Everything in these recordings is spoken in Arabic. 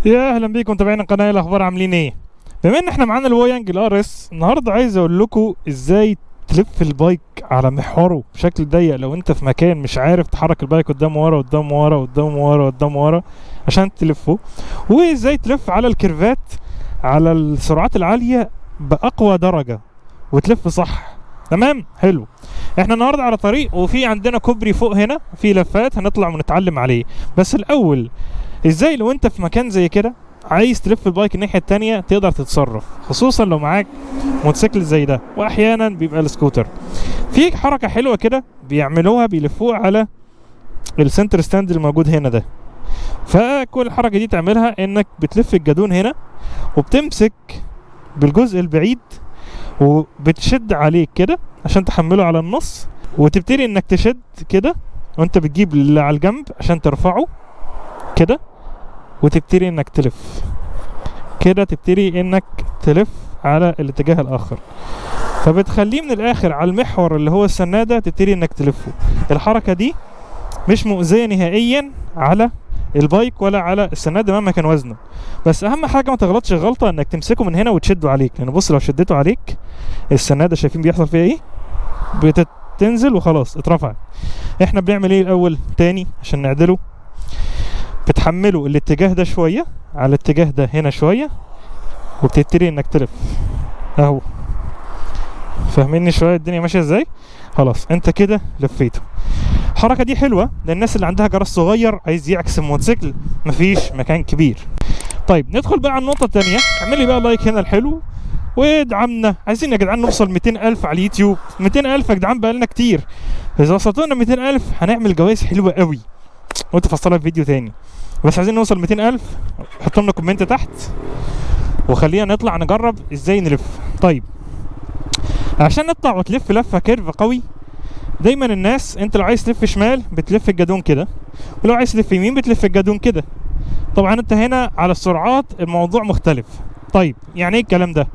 يا اهلا بيكم متابعين القناه. الاخبار عاملين ايه؟ بما ان احنا معانا الوايانج الار اس النهارده، عايز اقول لكم ازاي تلف البايك على محوره بشكل ضيق. لو انت في مكان مش عارف تحرك البايك قدام ورا قدام ورا قدام ورا قدام ورا عشان تلفه، وازاي تلف على الكيرفات على السرعات العاليه باقوى درجه وتلف صح. تمام، حلو. احنا النهارده على طريق وفي عندنا كوبري فوق هنا في لفات هنطلع ونتعلم عليه. بس الاول، ازاي لو انت في مكان زي كده عايز تلف البايك الناحيه التانيه تقدر تتصرف، خصوصا لو معاك موتوسيكل زي ده، واحيانا بيبقى السكوتر. في حركه حلوه كده بيعملوها، بيلفوها على السنتر ستاند الموجود هنا ده. فكل الحركه دي تعملها انك بتلف الجادون هنا وبتمسك بالجزء البعيد وبتشد عليه كده عشان تحمله على النص، وتبتدي انك تشد كده وانت بتجيب اللي على الجنب عشان ترفعه كده، وتبتدي انك تلف كده، تبتدي انك تلف على الاتجاه الاخر، فبتخليه من الاخر على المحور اللي هو السنادة، تبتدي انك تلفه. الحركة دي مش مؤذية نهائيا على البايك ولا على السنادة مهما كان وزنه. بس اهم حاجة ما تغلطش غلطة انك تمسكه من هنا وتشده عليك، لان بص لو شدته عليك السنادة شايفين بيحصل فيها ايه؟ بتنزل وخلاص اترفعت. احنا بنعمل ايه الاول تاني عشان نعدله؟ بتحمله الاتجاه ده شوية على الاتجاه ده هنا شوية، وبتبتدي انك تلف اهو. فاهميني شوية الدنيا ماشية ازاي؟ خلاص انت كده لفيته. الحركة دي حلوة للناس اللي عندها جرس صغير عايز يعكس الموتوسيكل، مفيش مكان كبير. طيب ندخل بقى على النقطة التانية. اعمل لي بقى لايك هنا الحلو وادعمنا. عايزين يا جدعان نوصل 200,000 على اليوتيوب. 200,000 يا جدعان بقالنا كتير. اذا وصلت لنا 200,000 هنعمل جوائز حلوة قوي وانت فصلها في فيديو تاني. بس عايزين نوصل 200,000. حطوا لنا كومنت تحت وخلينا نطلع نجرب ازاي نلف. طيب عشان نطلع وتلف لفه كيرف قوي، دايما الناس انت لو عايز تلف شمال بتلف الجادون كده، ولو عايز تلف يمين بتلف الجادون كده. طبعا انت هنا على السرعات الموضوع مختلف. طيب يعني ايه الكلام ده؟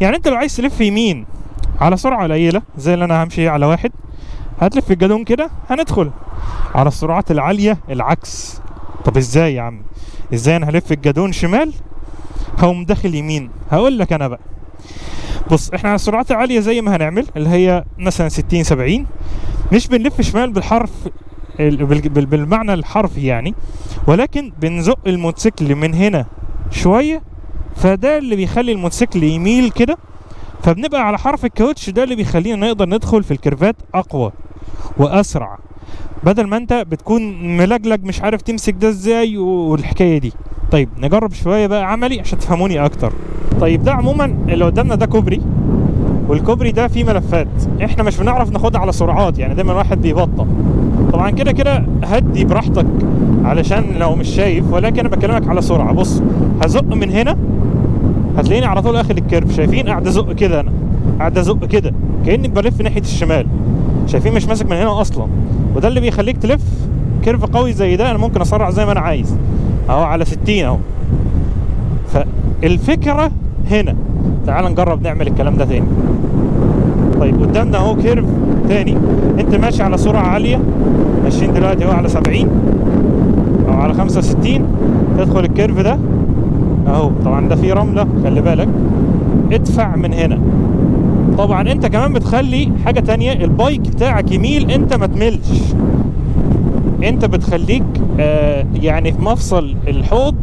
يعني انت لو عايز تلف يمين على سرعه قليله زي اللي انا همشي على واحد، هتلف الجادون كده. هندخل على السرعات العاليه العكس. طب ازاي يا عم؟ ازاي انا هلف الجادون شمال هقوم داخل يمين؟ هقول لك انا بقى. بص، احنا على السرعات العاليه زي ما هنعمل اللي هي مثلا 60 70 مش بنلف شمال بالحرف بالمعنى الحرفي يعني، ولكن بنزق الموتوسيكل من هنا شويه، فده اللي بيخلي الموتوسيكل يميل كده، فبنبقى على حرف الكاوتش ده اللي بيخلينا نقدر ندخل في الكيرفات اقوى واسرع، بدل ما انت بتكون ملجلج مش عارف تمسك ده ازاي والحكايه دي. طيب نجرب شويه بقى عملي عشان تفهموني اكتر. طيب ده عموما اللي قدامنا ده كوبري، والكوبري ده فيه ملفات احنا مش بنعرف ناخدها على سرعات، يعني دايما واحد بيبطأ. طبعا كده كده هدي براحتك علشان لو مش شايف، ولكن انا بكلمك على سرعه. بص هزق من هنا هتلاقيني على طول اخر الكيرف. شايفين قاعد ازق كده، انا قاعد ازق كده كاني بلف ناحيه الشمال. شايفين مش ماسك من هنا اصلا، وده اللي بيخليك تلف كيرف قوي زي ده. انا ممكن اسرع زي ما انا عايز اهو على 60 اهو. فالفكره هنا، تعال نجرب نعمل الكلام ده تاني. طيب قدامنا اهو كيرف تاني، انت ماشي على سرعه عاليه، ماشيين دلوقتي اهو على 70 او على 65. تدخل الكيرف ده اهو، طبعا ده فيه رمله خلي بالك. ادفع من هنا. طبعا انت كمان بتخلي حاجه تانية، البايك بتاعك يميل، انت ما تملش. انت بتخليك يعني في مفصل الحوض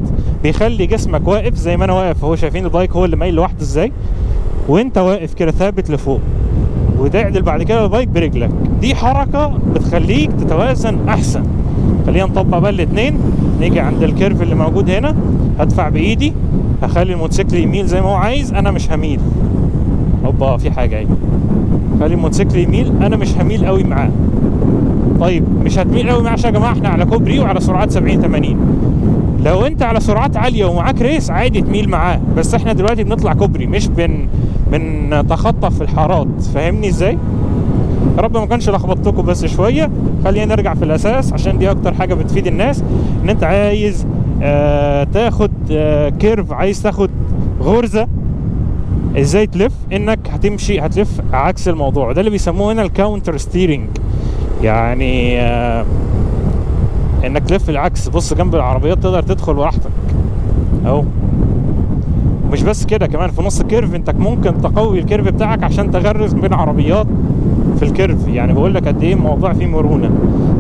بيخلي جسمك واقف زي ما انا واقف اهو. شايفين البايك هو اللي مايل لوحده ازاي، وانت واقف كده ثابت لفوق، وتعدل بعد كده البايك برجلك. دي حركه بتخليك تتوازن احسن. خلينا نطبق بقى الاتنين. نيجي عند الكيرف اللي موجود هنا، هدفع بايدي، هخلي الموتوسيكل يميل زي ما هو عايز، انا مش هميل. اوبا في حاجه اهي، خلي الموتوسيكل يميل، انا مش هميل قوي معاه. طيب مش هتميل قوي معاه عشان يا جماعه احنا على كوبري وعلى سرعات 70 80. لو انت على سرعات عاليه ومعاك ريس عادي تميل معاه، بس احنا دلوقتي بنطلع كوبري مش بنتخطى في الحارات. فاهمني ازاي؟ يا رب ما كانش لخبطتكم بس شويه. خلينا نرجع في الاساس عشان دي اكتر حاجه بتفيد الناس. ان انت عايز تاخد كيرف، عايز تاخد غرزه ازاي تلف، انك هتلف عكس الموضوع. ده اللي بيسموه هنا الكاونتر ستيرنج، يعني انك تلف العكس. بص جنب العربيات تقدر تدخل براحتك اهو. مش بس كده، كمان في نص الكيرف انت ممكن تقوي الكيرف بتاعك عشان تغرز بين عربيات في الكيرف. يعني بقول لك قد ايه الموضوع فيه مرونة.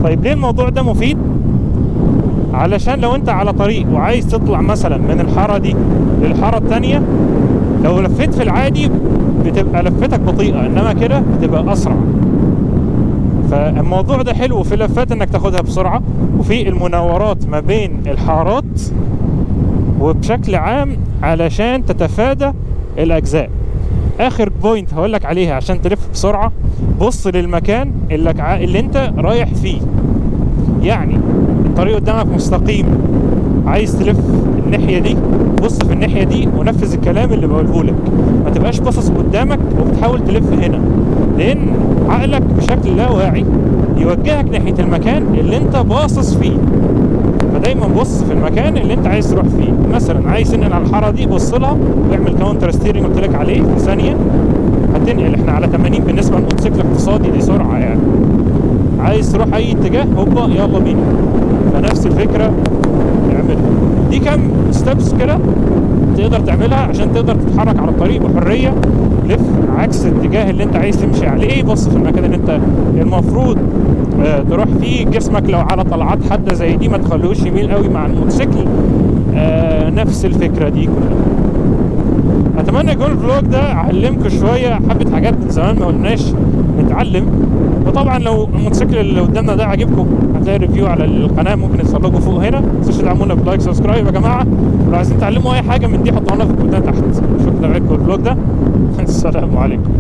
طيب ليه الموضوع ده مفيد؟ علشان لو انت على طريق وعايز تطلع مثلا من الحارة دي للحارة التانية، لو لفيت في العادي بتبقى لفتك بطيئة، انما كده بتبقى اسرع. فالموضوع ده حلو في اللفات انك تاخدها بسرعة، وفي المناورات ما بين الحارات، وبشكل عام علشان تتفادى الاجزاء. اخر بوينت هقولك عليها عشان تلف بسرعة، بص للمكان اللي انت رايح فيه. يعني الطريق قدامك مستقيم، عايز تلف الناحية دي، بص في الناحية دي ونفذ الكلام اللي بقوله لك. ما تبقاش باصص قدامك وبتحاول تلف هنا، لان عقلك بشكل لا واعي يوجهك ناحية المكان اللي انت باصص فيه. فدايما بص في المكان اللي انت عايز تروح فيه. مثلا عايز تنقل على الحارة دي، بص لها واعمل كاونتر ستيرنج قلت لك عليه في ثانية هتنقل. احنا على 80 بالنسبة للموتوسيكل اقتصادي، دي سرعة يعني. عايز تروح اي اتجاه، هوبا يلا بينا. فنفس الفكرة اعملها. دي كام ستيبس كده تقدر تعملها عشان تقدر تتحرك على الطريق بحرية. لف عكس الاتجاه اللي انت عايز تمشي عليه، بص في المكان اللي انت المفروض تروح فيه. جسمك لو على طلعات حادة زي دي ما تخلوش يميل قوي مع الموتوسيكل. نفس الفكرة دي كلها. اتمنى يكون الفلوج ده علمكم شوية حبة حاجات من زمان ما قلناش نتعلم. وطبعا لو الموتوسيكل اللي قدامنا ده عجبكم هتلاقي ريفيو على القناة، ممكن يوصل لكم فوق هنا. متنسوش تدعمونا بلايك سبسكرايب يا جماعة. ولو عايزين تعلموا اي حاجة من دي حطوها لنا في الكومنتات تحت. شكرا لكم الفلوج ده. السلام عليكم.